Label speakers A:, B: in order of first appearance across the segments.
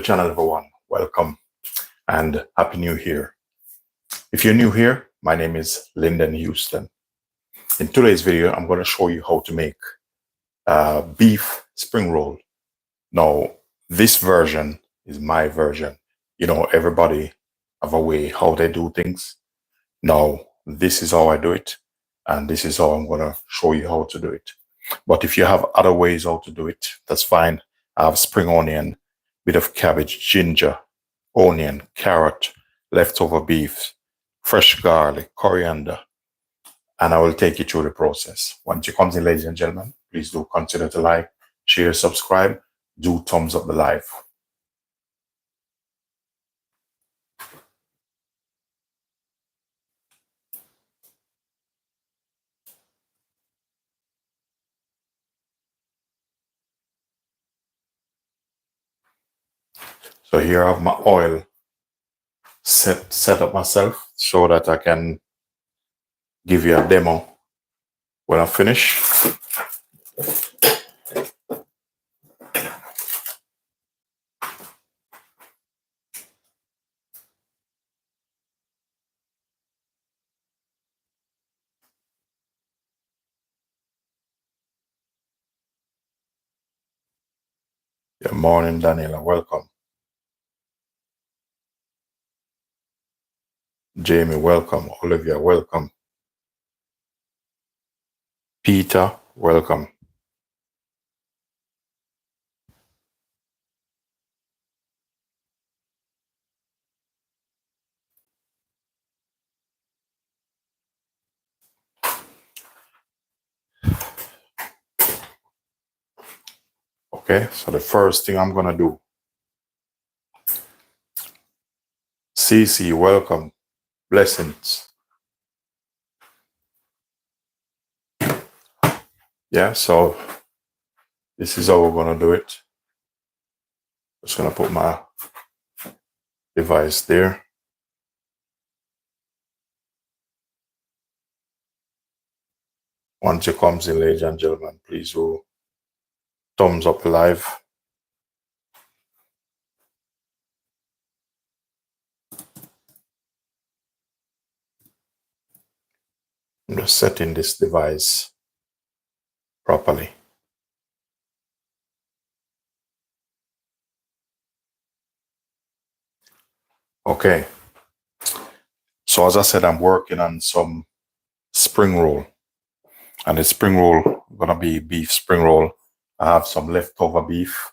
A: channel, everyone. Welcome and Happy New Year. If you're new here, my name is Linden Houston. In today's video, I'm going to show you how to make beef spring roll. Now, this version is my version. You know, everybody have a way how they do things. Now, this is how I do it, and this is how I'm going to show you how to do it. But if you have other ways how to do it, that's fine. I have spring onion, bit of cabbage, ginger, onion, carrot, leftover beef, fresh garlic, coriander, and I will take you through the process. Once you come in, ladies and gentlemen, please do consider to like, share, subscribe, do thumbs up the live. So here I have my oil set up myself so that I can give you a demo when I finish. Good morning, Daniela. Welcome. Jamie, welcome. Olivia, welcome. Peter, welcome. Okay, so the first thing I'm going to do, CC, welcome. Blessings. Yeah, so this is how we're going to do it. Just going to put my device there. Once it comes in, ladies and gentlemen, please do thumbs up live. I'm just setting this device properly. Okay. So as I said, I'm working on some spring roll. And the spring roll gonna be beef spring roll. I have some leftover beef.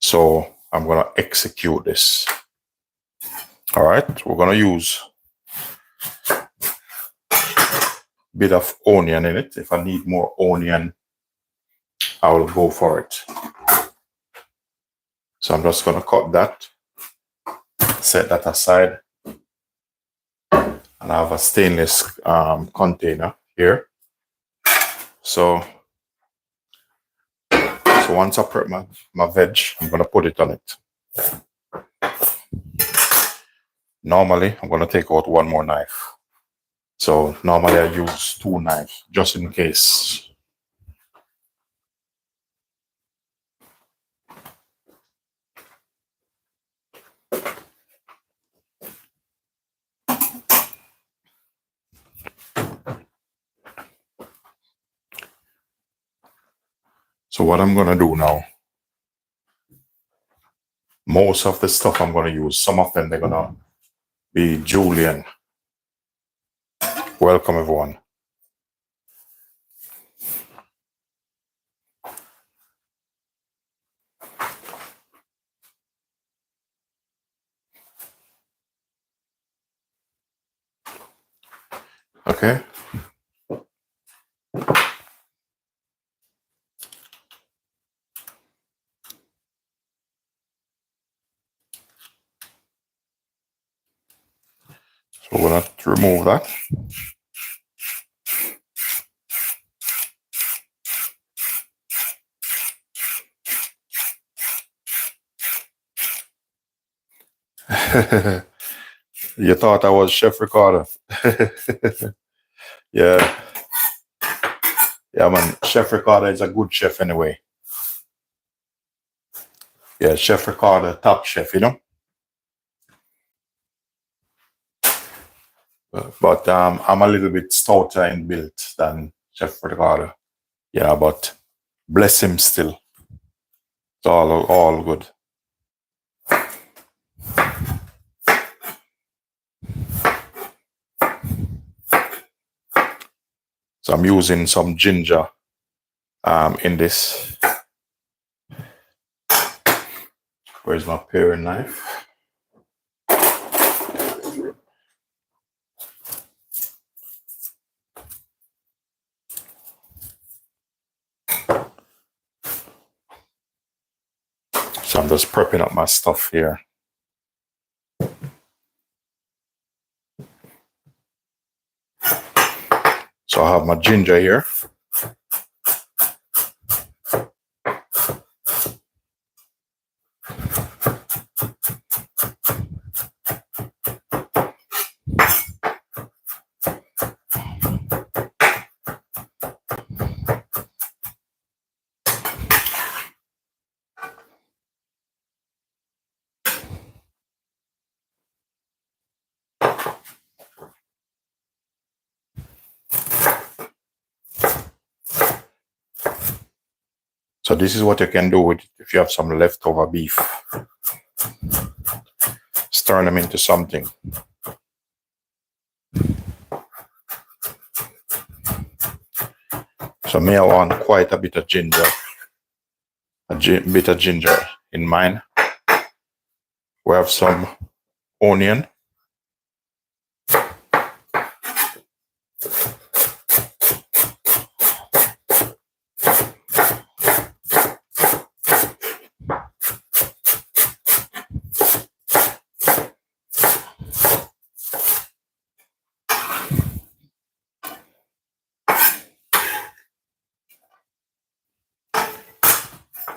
A: So I'm gonna execute this. All right, we're gonna use a bit of onion in it. If I need more onion, I will go for it. So I'm just gonna cut that, set that aside. And I have a stainless container here. So once I prep my veg, I'm gonna put it on it. Normally, I'm gonna take out one more knife. So normally I use 2 knives, just in case. So what I'm gonna do now, most of the stuff I'm gonna use, some of them they're gonna be julienne. Welcome, everyone. Okay. So we're gonna remove that. You thought I was Chef Ricardo. Yeah. Yeah, man. Chef Ricardo is a good chef anyway. Yeah, Chef Ricardo, top chef, you know. But I'm a little bit stouter in build than Chef Ricardo. Yeah, but bless him still. It's all good. So I'm using some ginger in this. Where's my paring knife? So I'm just prepping up my stuff here. So I have my ginger here. So this is what you can do with if you have some leftover beef. Stir them into something. So may I want quite a bit of ginger. Bit of ginger in mine. We have some onion.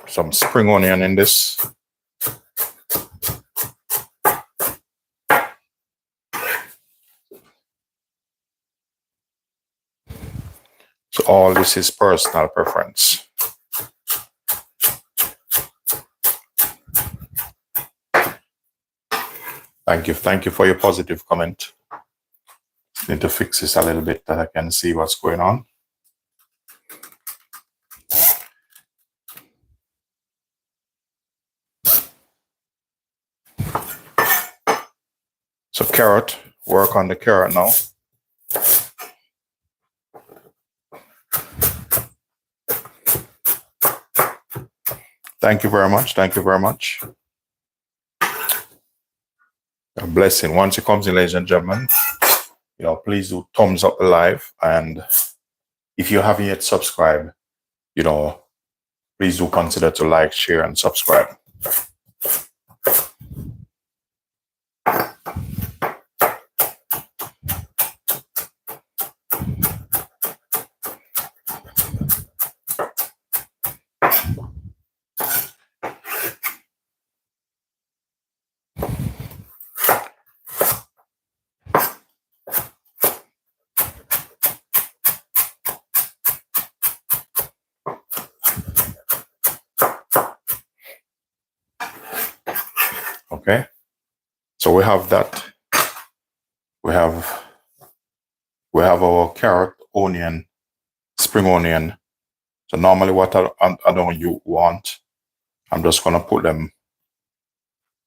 A: Some spring onion in this. So all this is personal preference. Thank you for your positive comment. Need to fix this a little bit that I can see what's going on. So carrot, work on the carrot now. Thank you very much. Thank you very much. A blessing. Once it comes in, ladies and gentlemen, please do thumbs up the live. And if you haven't yet subscribed, please do consider to like, share, and subscribe. Okay, so we have that. We have our carrot, onion, spring onion. So normally what I don't want, I'm just gonna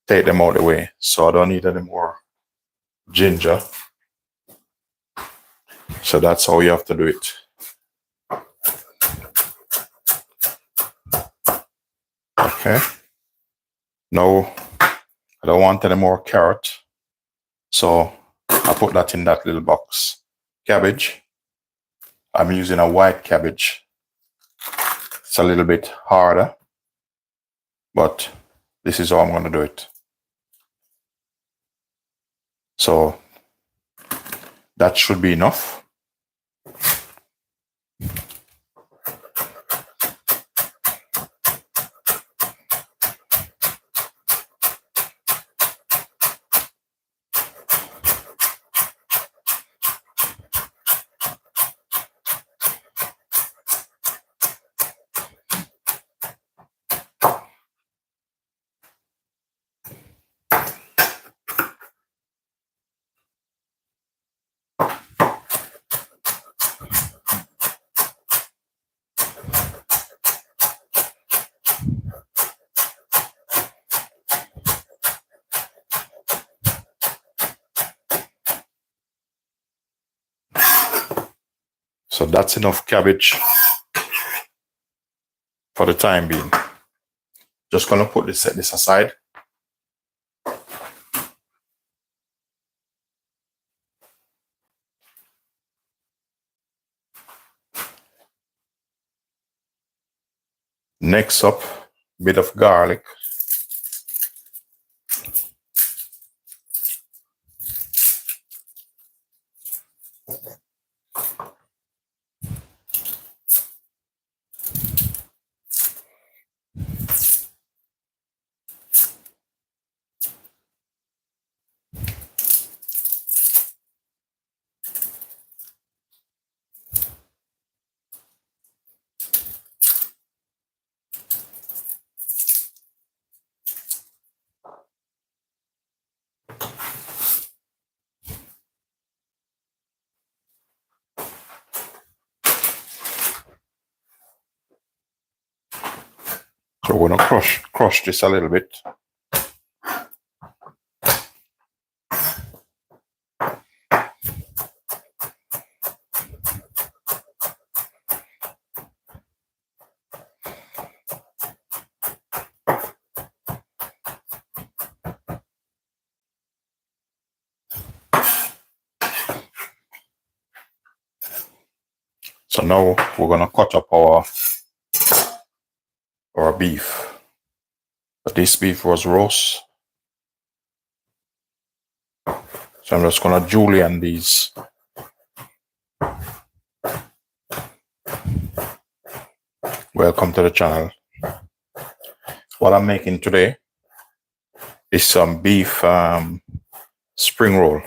A: take them out of the way. So I don't need any more ginger. So that's how you have to do it. Okay. Now I don't want any more carrot. So I put that in that little box. Cabbage. I'm using a white cabbage. It's a little bit harder, but this is how I'm going to do it. So that should be enough. So that's enough cabbage for the time being. Just gonna set this aside. Next up, a bit of garlic. So we're gonna crush this a little bit. So now we're gonna cut up our beef. But this beef was roast. So I'm just gonna julienne these. Welcome to the channel. What I'm making today is some beef spring roll.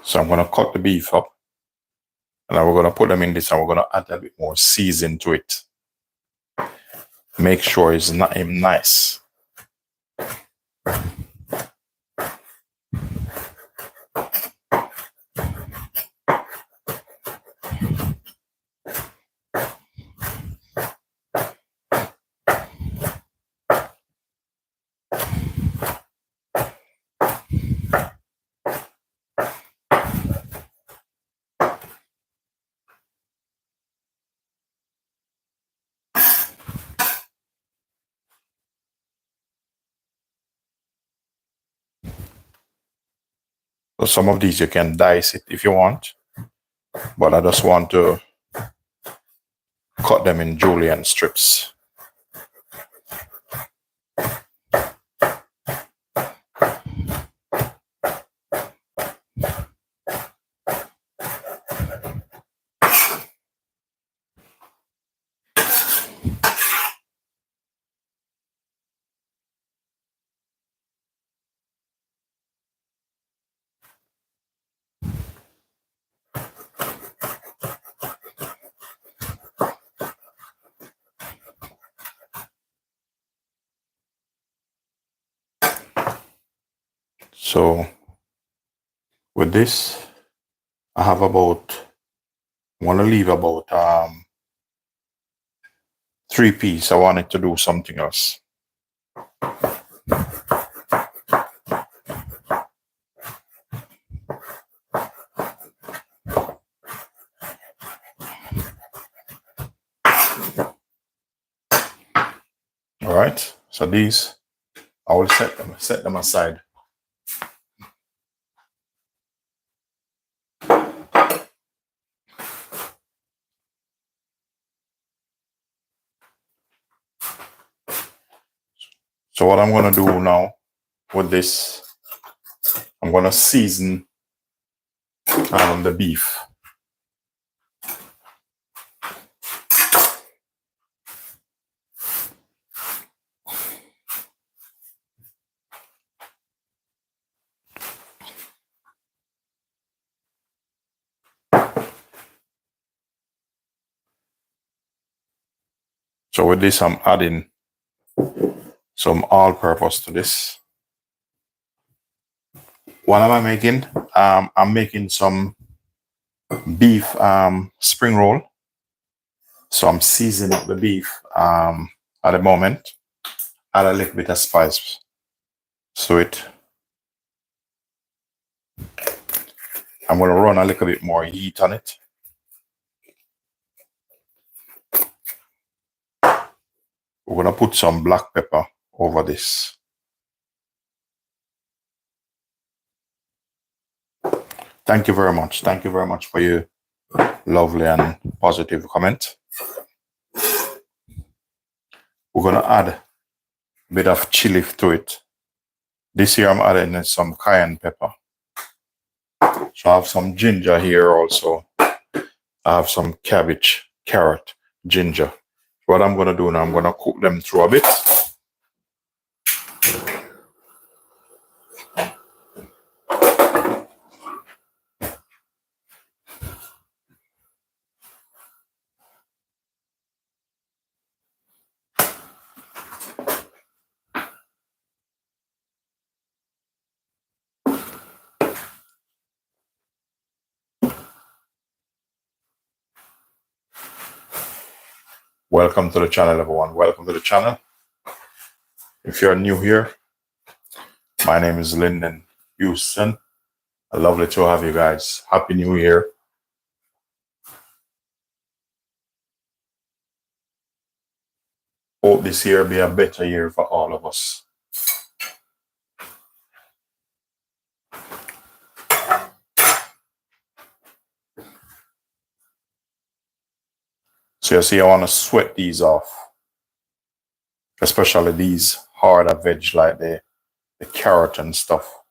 A: So I'm gonna cut the beef up, and then we're gonna put them in this, and we're gonna add a bit more season to it. Make sure it's not nice. So some of these you can dice it if you want, but I just want to cut them in julienne strips. So with this, I have about, I want to leave about 3 pieces. I wanted to do something else. All right, so these, I will set them aside. So what I'm gonna do now with this, I'm gonna season the beef. So with this, I'm adding some all-purpose to this. What am I making? I'm making some beef spring roll. So I'm seasoning the beef at the moment. Add a little bit of spice to it. I'm going to run a little bit more heat on it. We're going to put some black pepper over this. Thank you very much. Thank you very much for your lovely and positive comment. We're going to add a bit of chili to it. This here I'm adding some cayenne pepper. So I have some ginger here also. I have some cabbage, carrot, ginger. What I'm going to do now, I'm going to cook them through a bit. Welcome to the channel, everyone. Welcome to the channel. If you're new here, my name is Linden Houston. Lovely to have you guys. Happy New Year. Hope this year be a better year for all of us. So you see, I want to sweat these off, especially these harder veg like the carrot and stuff.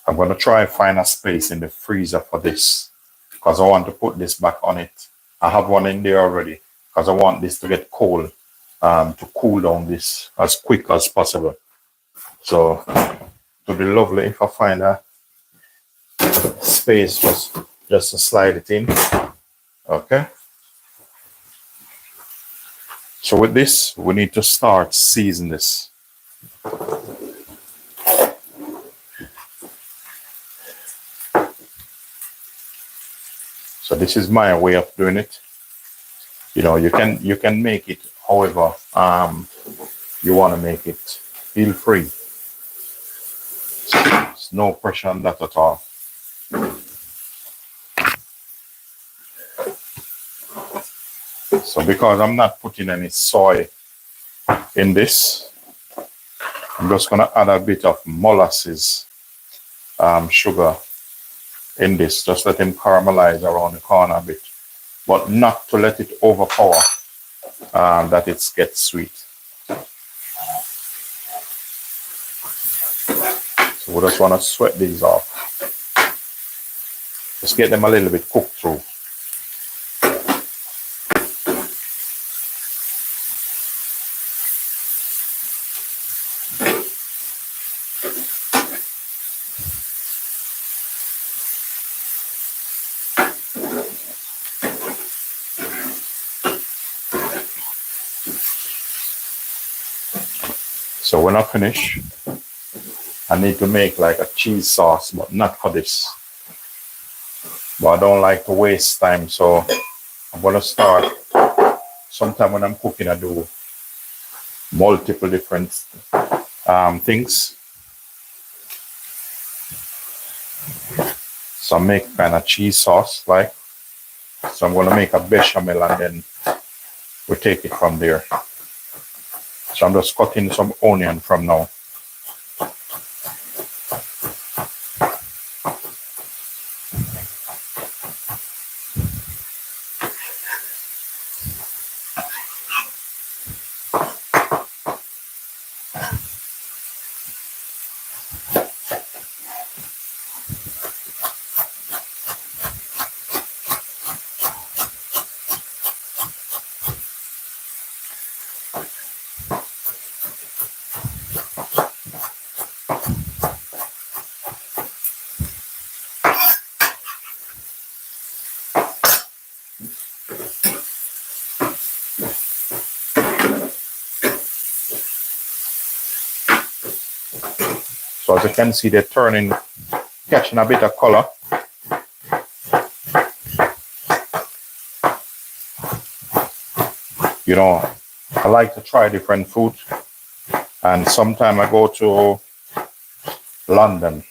A: I'm going to try and find a space in the freezer for this because I want to put this back on it. I have one in there already because I want this to get cold, to cool down this as quick as possible. So it would be lovely if I find a space just to slide it in. Okay. So with this, we need to start season this. So this is my way of doing it. You know, you can make it however you want to make it. Feel free. There's no pressure on that at all. So because I'm not putting any soy in this, I'm just going to add a bit of molasses sugar in this. Just let them caramelize around the corner a bit, but not to let it overpower that it gets sweet. So we just want to sweat these off. Just get them a little bit cooked through. So when I finish, I need to make like a cheese sauce, but not for this. But I don't like to waste time, so I'm going to start. Sometime when I'm cooking, I do multiple different things. So I make kind of cheese sauce, like. So I'm going to make a bechamel and then we take it from there. So I'm just cutting some onion from now. So as you can see, they're catching a bit of color. You know, I like to try different food. And sometime I go to London.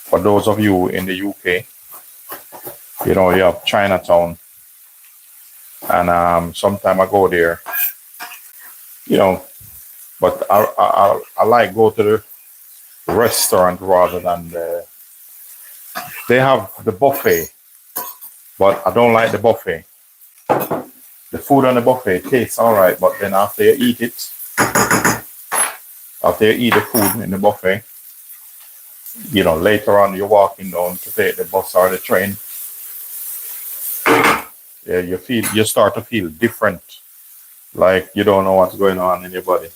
A: For those of you in the UK, you know, you have Chinatown. And sometime I go there, you know, but I like go to the restaurant rather than they have the buffet, but I don't like the buffet. The food on the buffet tastes all right, but then after you eat it, after you eat the food in the buffet, you know, later on you're walking down to take the bus or the train, yeah, you start to feel different, like you don't know what's going on in your body.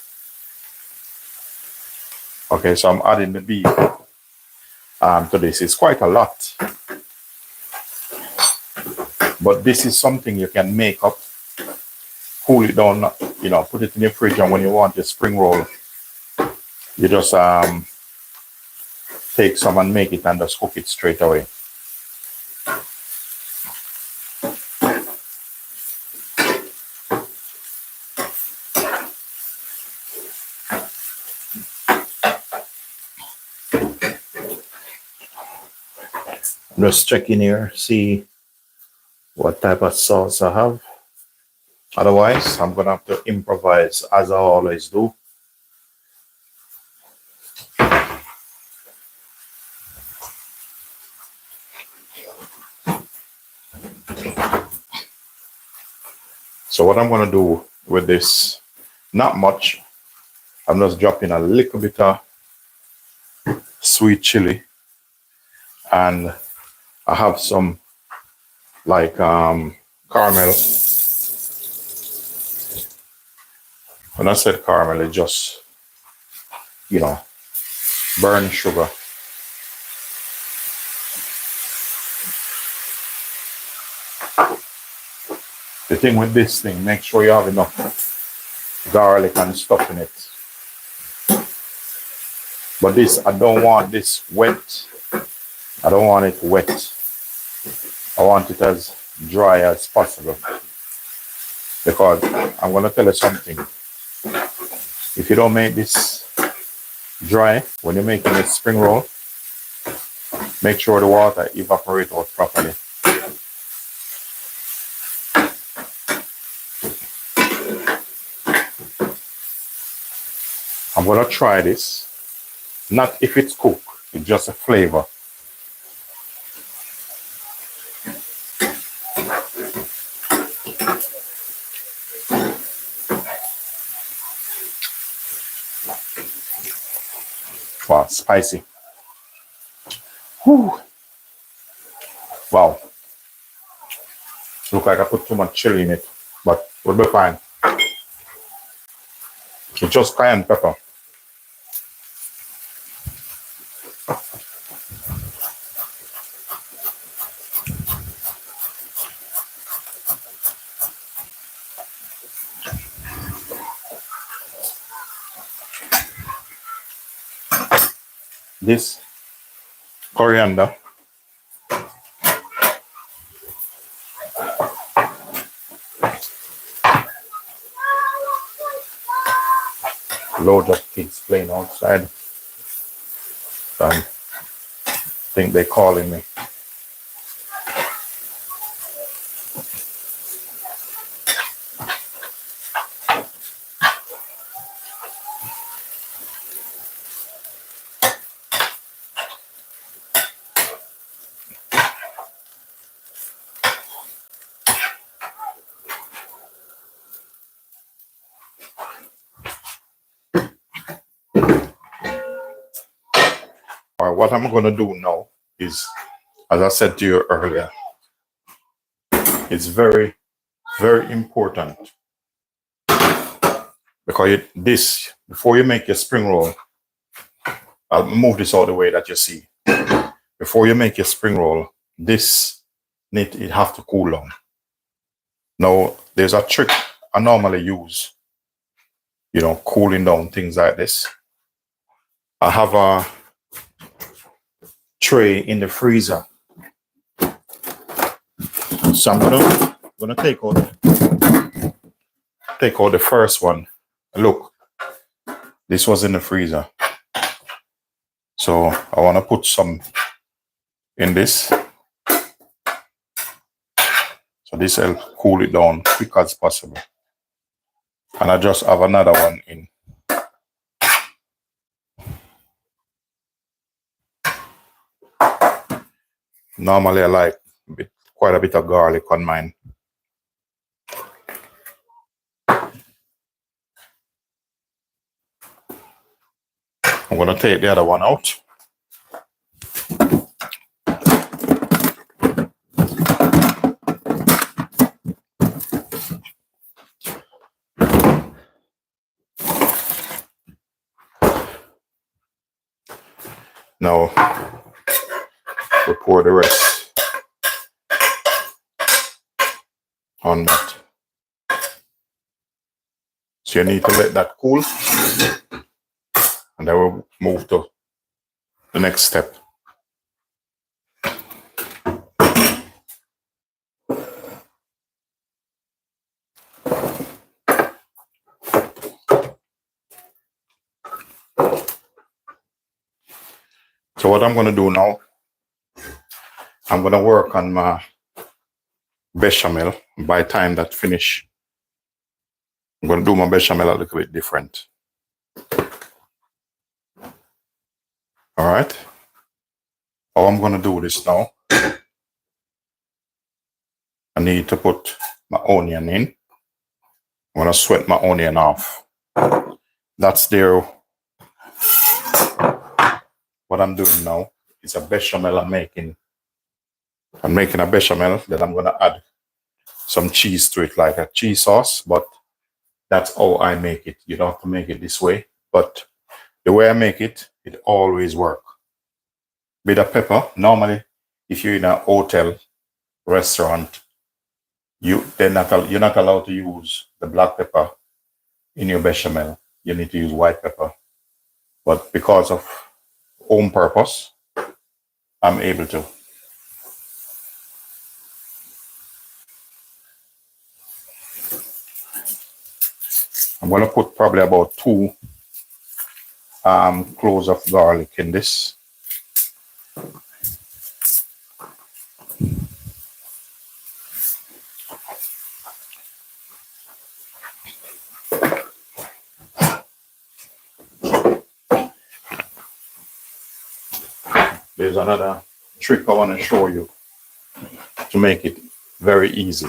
A: Okay, so I'm adding the beef to this. It's quite a lot, but this is something you can make up, cool it down, you know, put it in your fridge, and when you want your spring roll, you just take some and make it and just cook it straight away. I'm just checking here, see what type of sauce I have. Otherwise, I'm gonna have to improvise as I always do. So what I'm gonna do with this, not much. I'm just dropping a little bit of sweet chili, and I have some like caramel. When I said caramel, it's just, you know, burnt sugar. The thing with this thing, make sure you have enough garlic and stuff in it. But this, I don't want this wet. I don't want it wet. I want it as dry as possible. Because I'm going to tell you something. If you don't make this dry when you're making a spring roll, make sure the water evaporates out properly. I'm going to try this. Not if it's cooked, it's just a flavor. Wow, spicy. Whew. Wow. Look like I put too much chili in it, but we'll be fine. It's just cayenne pepper. This coriander, loads of kids playing outside. I think they're calling me. All right, what I'm going to do now is, as I said to you earlier, it's very, very important, because before you make your spring roll, I'll move this all the way that you see. Before you make your spring roll, it have to cool down. Now, there's a trick I normally use, you know, cooling down things like this. I have a tray in the freezer. So I'm gonna take out take out the first one. Look, this was in the freezer. So I want to put some in this. So this will cool it down quick as possible. And I just have another one in. Normally I like quite a bit of garlic on mine. I'm going to take the other one out. Now we pour the rest on that. So you need to let that cool, and then we'll move to the next step. So what I'm going to do now, I'm going to work on my bechamel. By the time that finish, I'm going to do my bechamel a little bit different. All right. How I'm going to do this now, I need to put my onion in. I'm going to sweat my onion off. That's there. What I'm doing now is a bechamel I'm making. I'm making a bechamel that I'm going to add some cheese to it, like a cheese sauce, but that's how I make it. You don't have to make it this way, but the way I make it, it always works. Bit of pepper. Normally, if you're in a hotel, restaurant, you're not allowed to use the black pepper in your bechamel. You need to use white pepper. But because of home purpose, I'm able to. I'm going to put probably about 2 cloves of garlic in this. There's another trick I want to show you to make it very easy.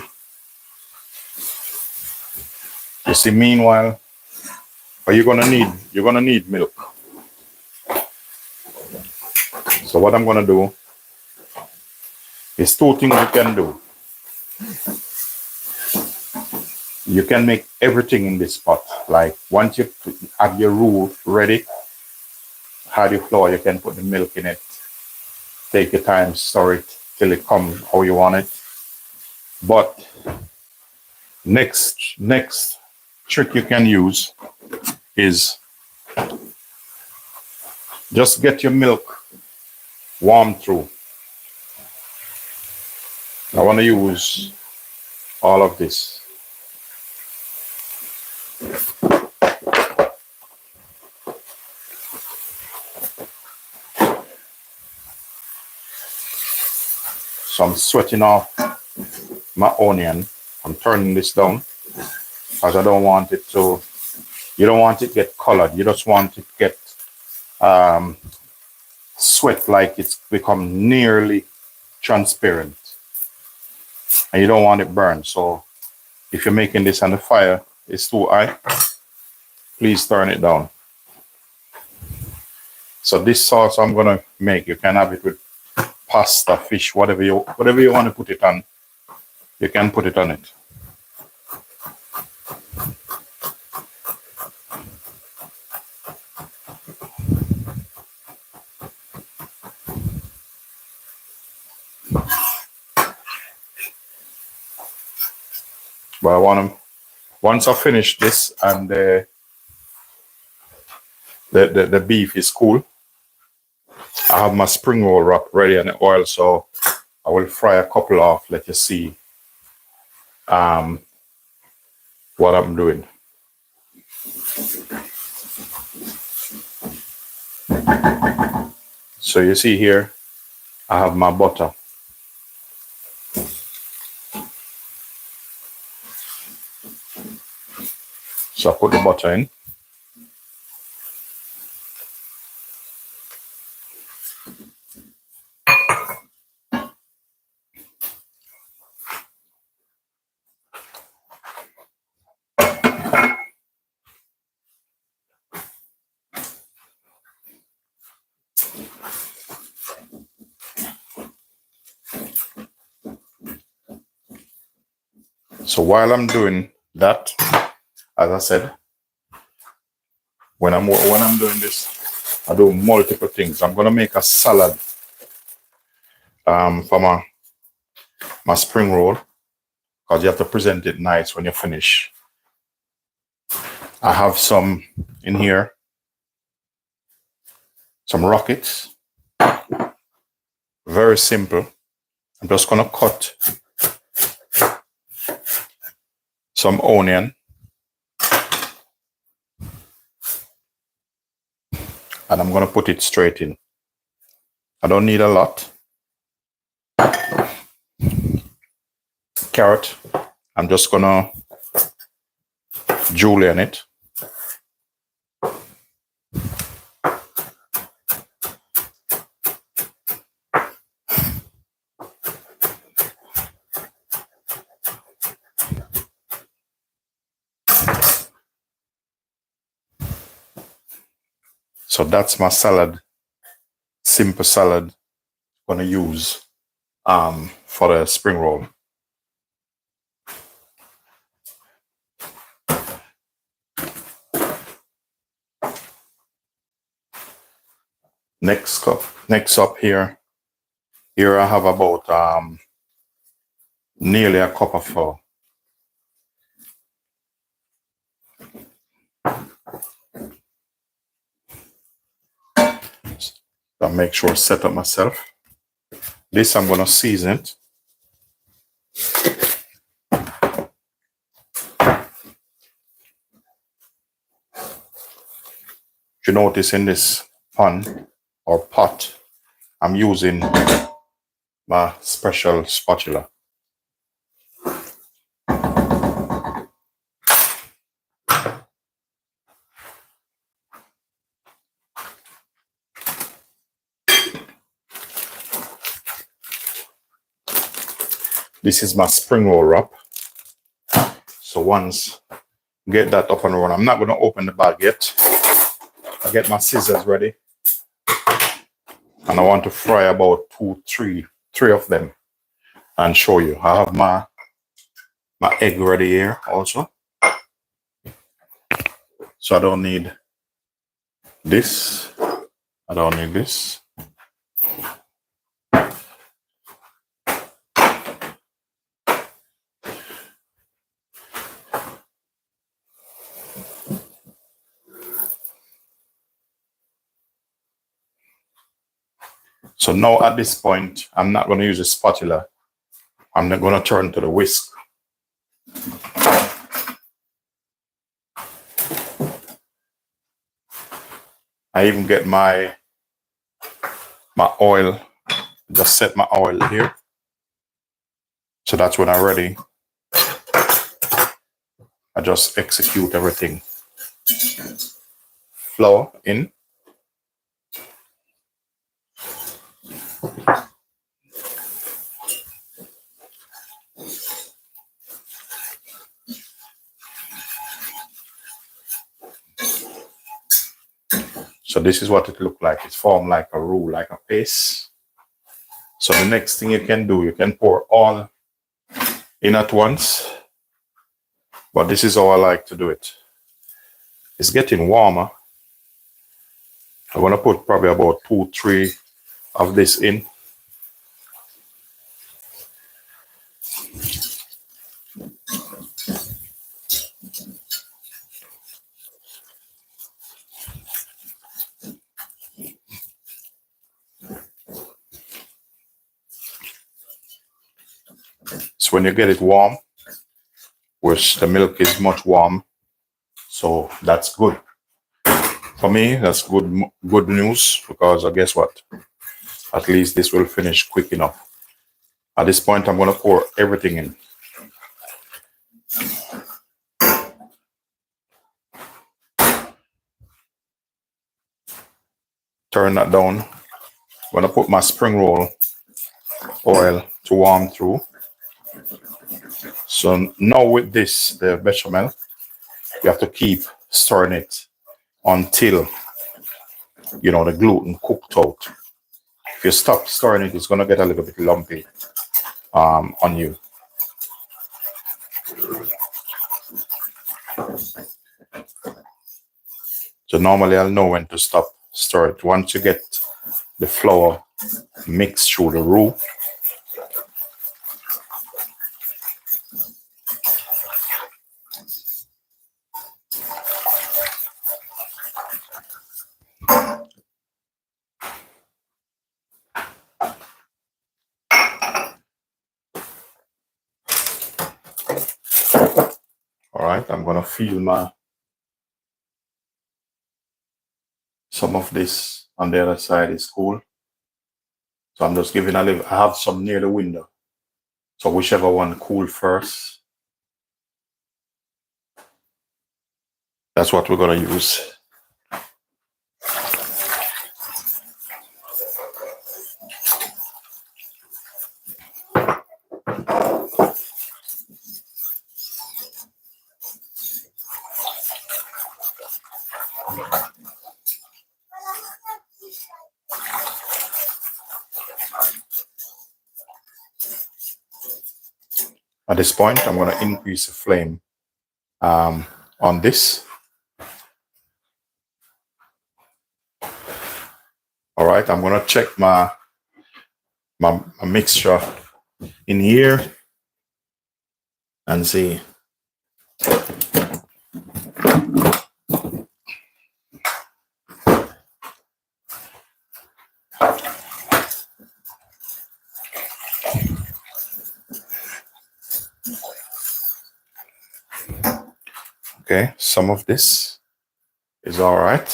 A: You see, meanwhile, what you're gonna need milk. So what I'm gonna do is 2 things you can do. You can make everything in this pot. Like once you have your roux ready, add your flour, you can put the milk in it. Take your time, stir it till it comes how you want it. But next trick you can use is just get your milk warm through. I want to use all of this. So I'm sweating off my onion. I'm turning this down because I don't want it to, you don't want it to get colored. You just want it to get sweat like it's become nearly transparent. And you don't want it burned. So if you're making this on the fire, it's too high, please turn it down. So this sauce I'm gonna make, you can have it with pasta, fish, whatever you want to put it on, you can put it on it. But I want to, once I finish this and the beef is cool, I have my spring roll wrap ready in the oil, so I will fry a couple off, let you see what I'm doing. So you see here, I have my butter. So I put the butter in. So while I'm doing that, as I said, when I'm doing this, I do multiple things. I'm gonna make a salad for my spring roll, because you have to present it nice when you finish. I have some in here, some rockets, very simple. I'm just gonna cut some onion, and I'm gonna put it straight in. I don't need a lot. Carrot, I'm just gonna julienne it. So that's my salad, simple salad I'm gonna use for the spring roll. Next up here I have about nearly a cup of flour. So make sure I set up myself. This I'm gonna season it. If you notice in this pan or pot, I'm using my special spatula. This is my spring roll wrap. So once get that up and running, I'm not gonna open the bag yet. I get my scissors ready, and I want to fry about three of them and show you. I have my egg ready here also. So I don't need this. I don't need this. So now at this point, I'm not going to use a spatula. I'm not going to turn to the whisk. I even get my oil, just set my oil here. So that's when I'm ready. I just execute everything. Flour in. So this is what it looks like. It's formed like a roux, like a paste. So the next thing you can do, you can pour all in at once. But this is how I like to do it. It's getting warmer. I'm gonna put probably about 2-3 of this in. So when you get it warm, which the milk is much warm. So that's good. For me, that's good news, because guess what? At least this will finish quick enough. At this point, I'm going to pour everything in. Turn that down. I'm going to put my spring roll oil to warm through. So now with this, the bechamel, you have to keep stirring it until, you know, the gluten cooked out. If you stop stirring it, it's going to get a little bit lumpy on you. So normally I'll know when to stop stir it. Once you get the flour mixed through the roux, all right, I'm going to feel some of this on the other side is cool. So I'm just giving a little, I have some near the window. So whichever one cool first, that's what we're going to use. At this point, I'm going to increase the flame on this. All right, I'm going to check my mixture in here and see. Okay, some of this is all right.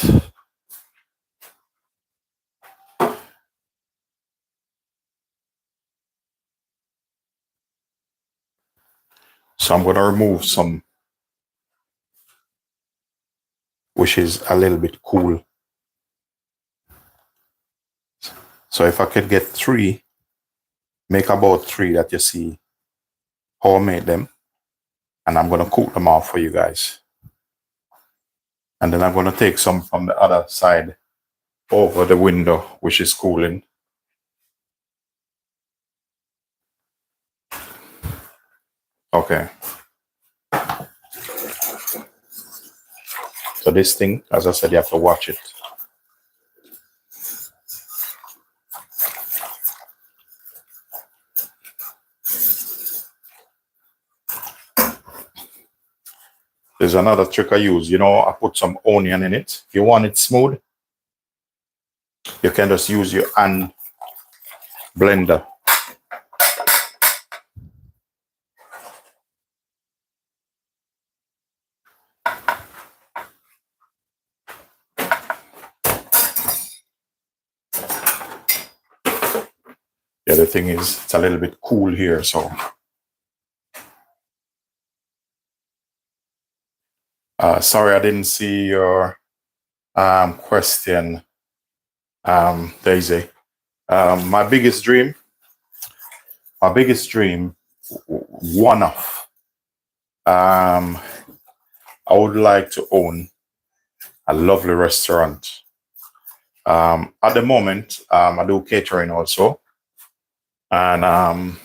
A: So I'm going to remove some, which is a little bit cool. So if I could get 3, make about 3 that you see how I made them. And I'm going to cook them off for you guys. And then I'm going to take some from the other side over the window, which is cooling. Okay. So this thing, as I said, you have to watch it. There's another trick I use. You know, I put some onion in it. If you want it smooth, you can just use your hand blender. The other thing is it's a little bit cool here, so sorry I didn't see your question, Daisy. My biggest dream, one of, I would like to own a lovely restaurant. At the moment, I do catering also, and I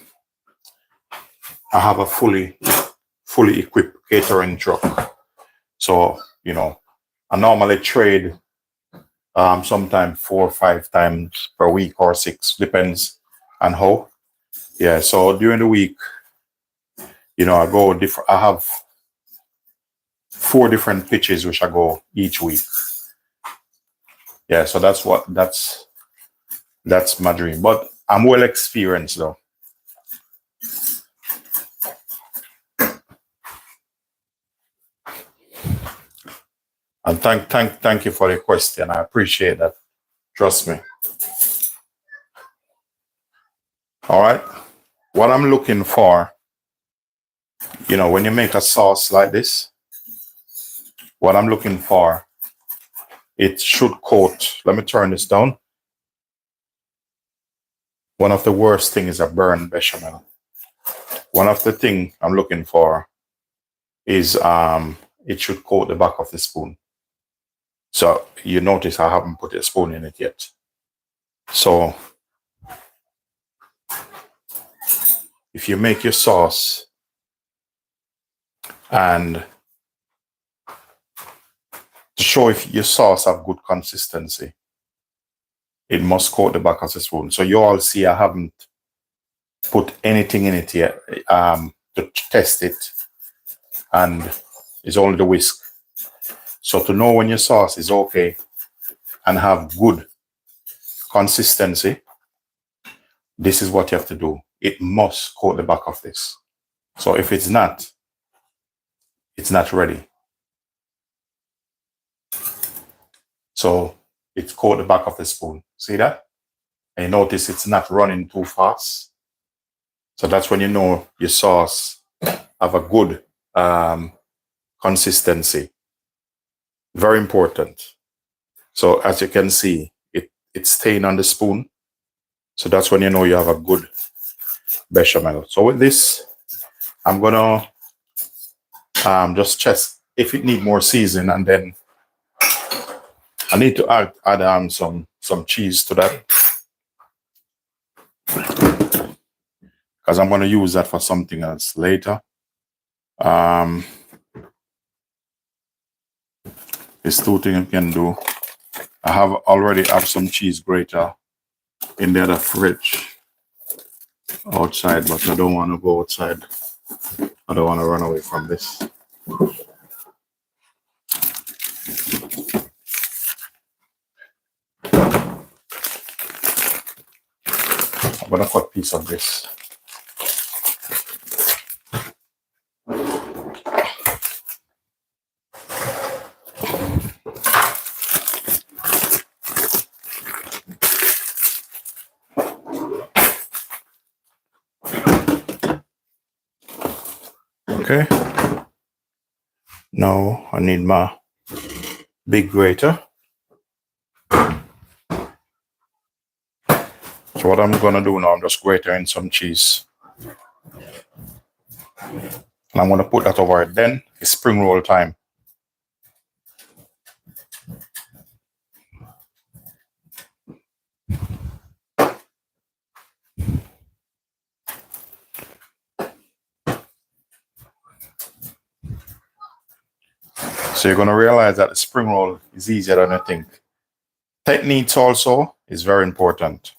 A: have a fully equipped catering truck. So, you know, I normally trade sometimes 4 or 5 times per week or 6, depends on how. Yeah, so during the week, you know, I go different. I have 4 different pitches which I go each week. Yeah, so that's my dream. But I'm well experienced though. And thank you for the question. I appreciate that. Trust me. All right. What I'm looking for, when you make a sauce like this, what I'm looking for, it should coat. Let me turn this down. One of the worst things is a burned bechamel. One of the things I'm looking for is it should coat the back of the spoon. So you notice I haven't put a spoon in it yet. So if you make your sauce and to show if your sauce have good consistency, it must coat the back of the spoon. So you all see I haven't put anything in it yet to test it, and it's only the whisk. So to know when your sauce is okay and have good consistency, this is what you have to do. It must coat the back of this. So if it's not ready. So it's coat the back of the spoon. See that? And you notice it's not running too fast. So that's when you know your sauce have a good consistency. Very important. So as you can see, it's staying on the spoon. So that's when you know you have a good bechamel. So with this, I'm gonna just check if it need more seasoning, and then I need to add some cheese to that, because I'm gonna use that for something else later. There's two things you can do. I already have some cheese grater in the other fridge outside, but I don't want to go outside. I don't want to run away from this. I'm gonna cut a piece of this. Okay. Now I need my big grater. So what I'm gonna do now, I'm just grating some cheese. And I'm gonna put that over it. Then it's spring roll time. So you're gonna realize that the spring roll is easier than you think. Techniques also is very important.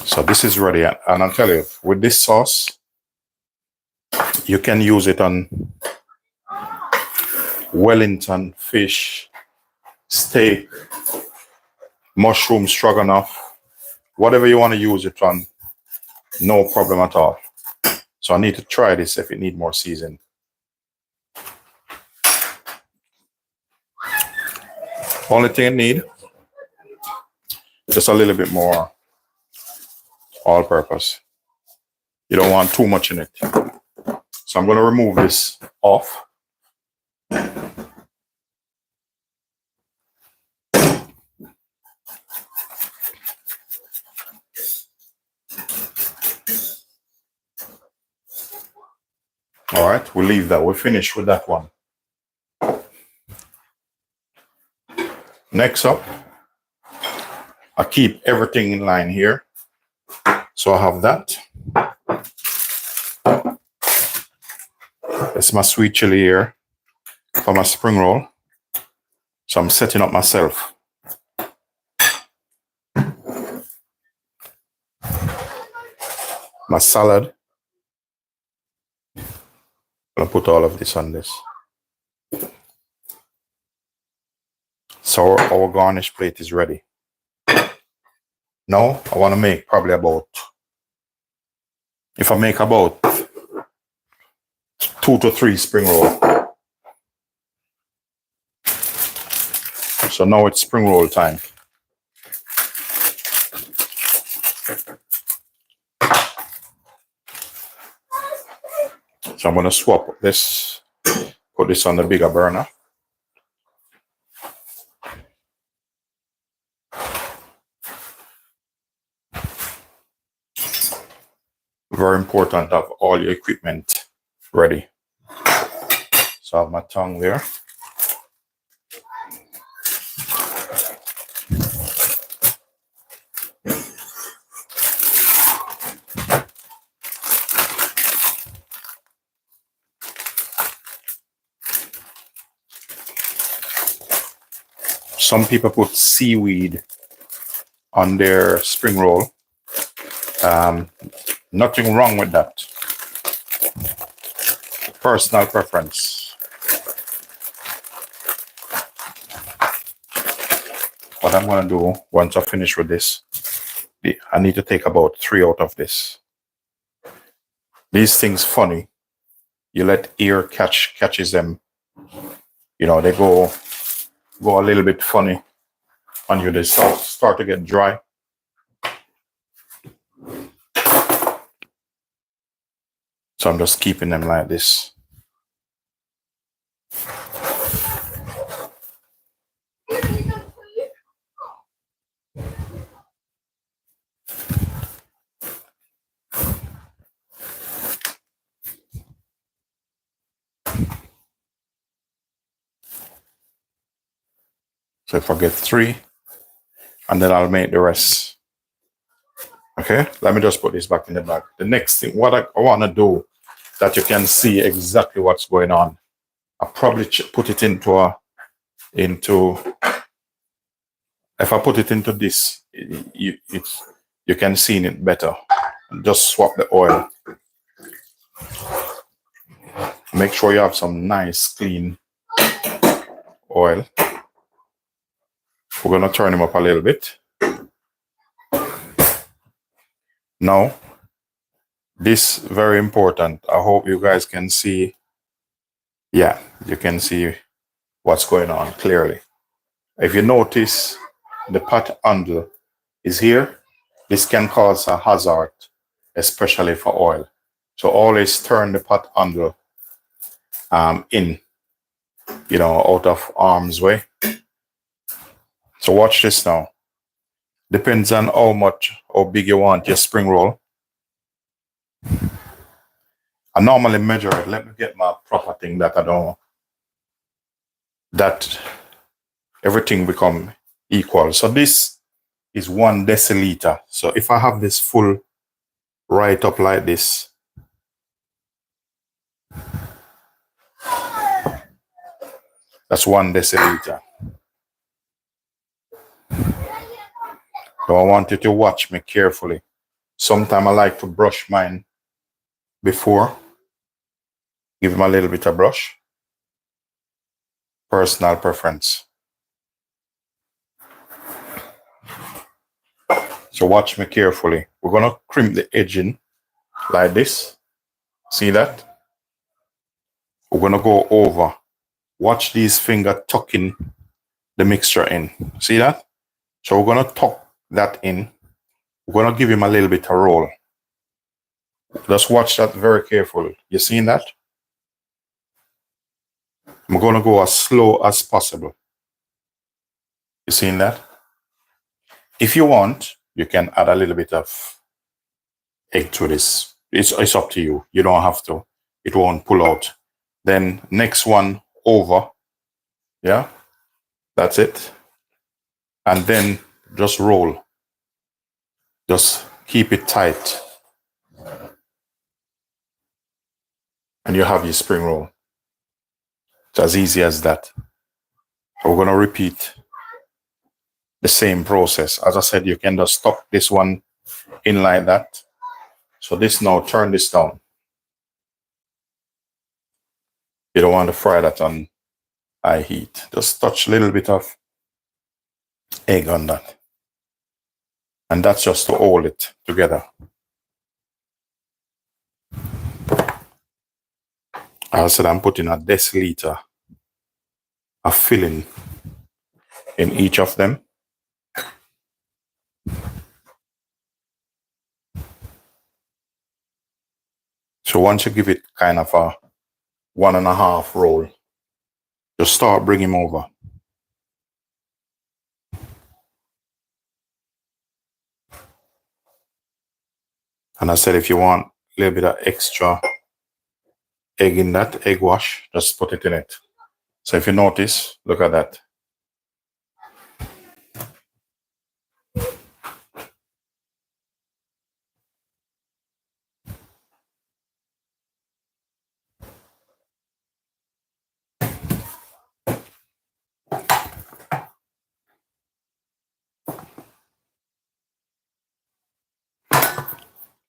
A: So this is ready, and I'll tell you, with this sauce, you can use it on Wellington fish, steak, mushroom stroganoff, whatever you want to use it on, no problem at all. So I need to try this if it needs more seasoning. Only thing I need, just a little bit more all-purpose. You don't want too much in it. So I'm going to remove this off. All right, we'll leave that. We're finished with that one. Next up, I keep everything in line here. So I have that. It's my sweet chili here for my spring roll. So I'm setting up myself. My salad. I'm gonna put all of this on this. So our garnish plate is ready. Now I want to make probably about, if I make about 2 to 3 spring roll. So now it's spring roll time. So I'm going to swap this, put this on the bigger burner. Very important to have all your equipment ready. So I have my tongue there. Some people put seaweed on their spring roll. Nothing wrong with that. Personal preference. What I'm going to do once I finish with this, I need to take about 3 out of this. These things funny. You let air catches them. You know, they go a little bit funny on you. They start to get dry. So I'm just keeping them like this. So if I get 3, and then I'll make the rest. Okay, let me just put this back in the bag. The next thing, what I want to do, that you can see exactly what's going on, I probably put it into, if I put it into this, you can see it better. Just swap the oil. Make sure you have some nice clean oil. We're going to turn him up a little bit. Now, this very important. I hope you guys can see. Yeah, you can see what's going on clearly. If you notice, the pot handle is here. This can cause a hazard, especially for oil. So always turn the pot handle in, you know, out of harm's way. So watch this now. Depends on how big you want your spring roll. I normally measure it. Let me get my proper thing that I don't, that everything become equal. So this is 1 deciliter. So if I have this full right up like this, that's 1 deciliter. So I want you to watch me carefully. Sometimes I like to brush mine before. Give him a little bit of brush. Personal preference. So watch me carefully. We're going to crimp the edging like this. See that? We're going to go over. Watch these fingers tucking the mixture in. See that? So we're going to tuck that in. We're going to give him a little bit of roll. Just watch that very carefully. You seen that? I'm going to go as slow as possible. You seen that? If you want, you can add a little bit of egg to this. It's up to you. You don't have to. It won't pull out. Then next one over. Yeah, that's it. And then just roll. Just keep it tight. And you have your spring roll. It's as easy as that. So we're going to repeat the same process. As I said, you can just tuck this one in like that. So this now, turn this down. You don't want to fry that on high heat. Just touch a little bit of egg on that. And that's just to hold it together. I said I'm putting a deciliter of filling in each of them. So once you give it kind of a 1.5 roll, just start bringing them over. And I said if you want a little bit of extra egg in that, egg wash, just put it in it. So if you notice, look at that.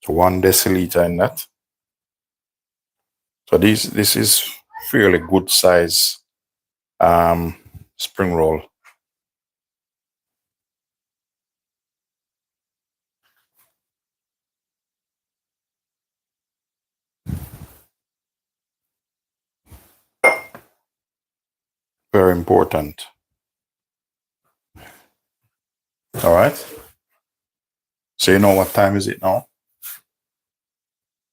A: So 1 deciliter in that. So this is fairly good size spring roll. Very important. All right. So you know what time is it now?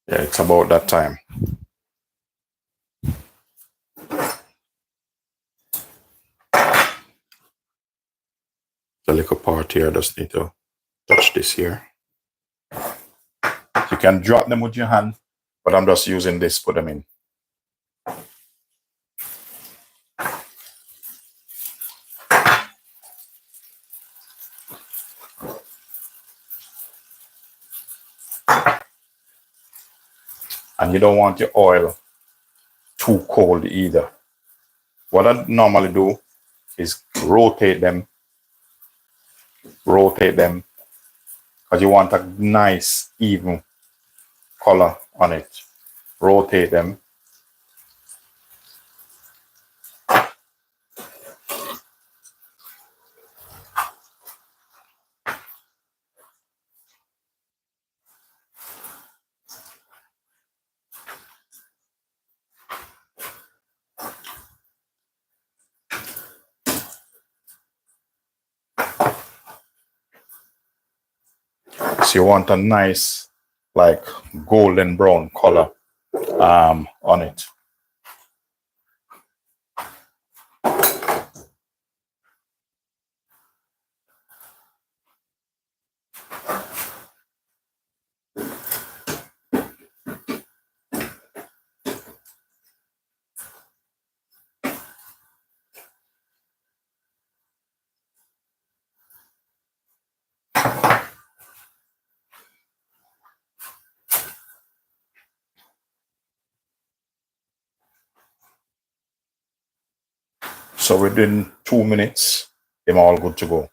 A: Yeah, it's about that time. The little part here, just need to touch this here. You can drop them with your hand, but I'm just using this, put them in. And you don't want your oil too cold either. What I normally do is rotate them, because you want a nice, even color on it. Rotate them. So you want a nice, like golden brown color on it. So within 2 minutes, they're all good to go.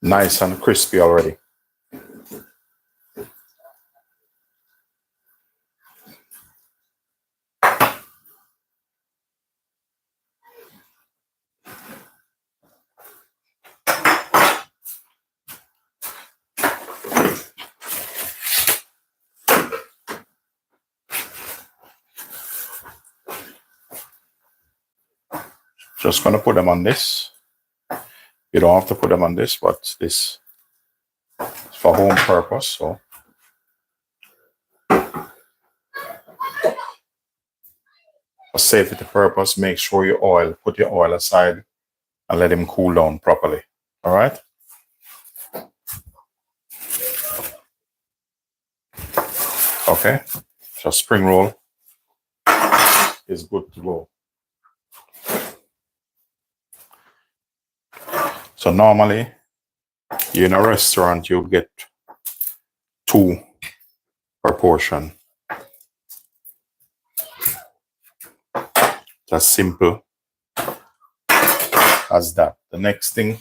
A: Nice and crispy already. Just gonna put them on this. You don't have to put them on this, but this is for home purpose. So for safety purpose, make sure put your oil aside and let them cool down properly. All right. Okay. So spring roll is good to go. So normally, in a restaurant, you get 2 per portion. As simple as that. The next thing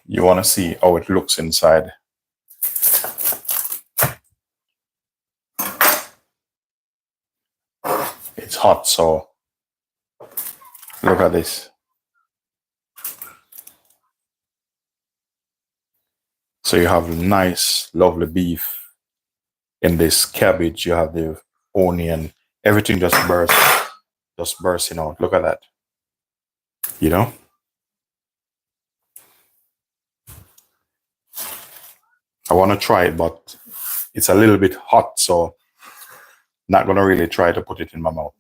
A: you want to see how it looks inside. It's hot, so look at this. So you have nice, lovely beef in this cabbage. You have the onion, everything just bursting out. Look at that. You know? I want to try it, but it's a little bit hot, so not going to really try to put it in my mouth.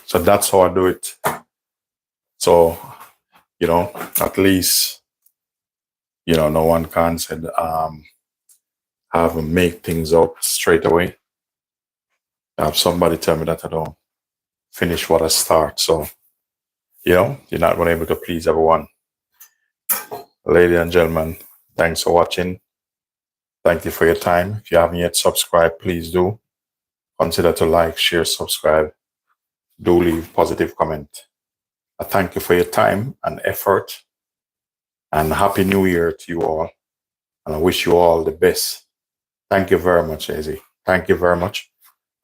A: So that's how I do it. So, you know, at least, you know, no one can say, have them make things up straight away. Have somebody tell me that I don't finish what I start. So, you know, you're not going to be able to please everyone. Ladies and gentlemen, thanks for watching. Thank you for your time. If you haven't yet subscribed, please do. Consider to like, share, subscribe. Do leave positive comment. I thank you for your time and effort. And Happy New Year to you all. And I wish you all the best. Thank you very much, Izzy. Thank you very much.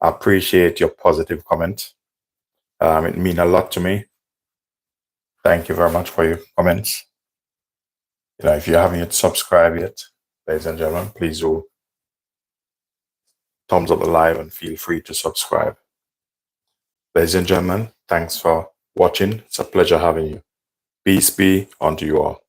A: I appreciate your positive comment. It means a lot to me. Thank you very much for your comments. You know, if you haven't yet subscribed yet, ladies and gentlemen, please do thumbs up the live and feel free to subscribe. Ladies and gentlemen, thanks for watching. It's a pleasure having you. Peace be unto you all.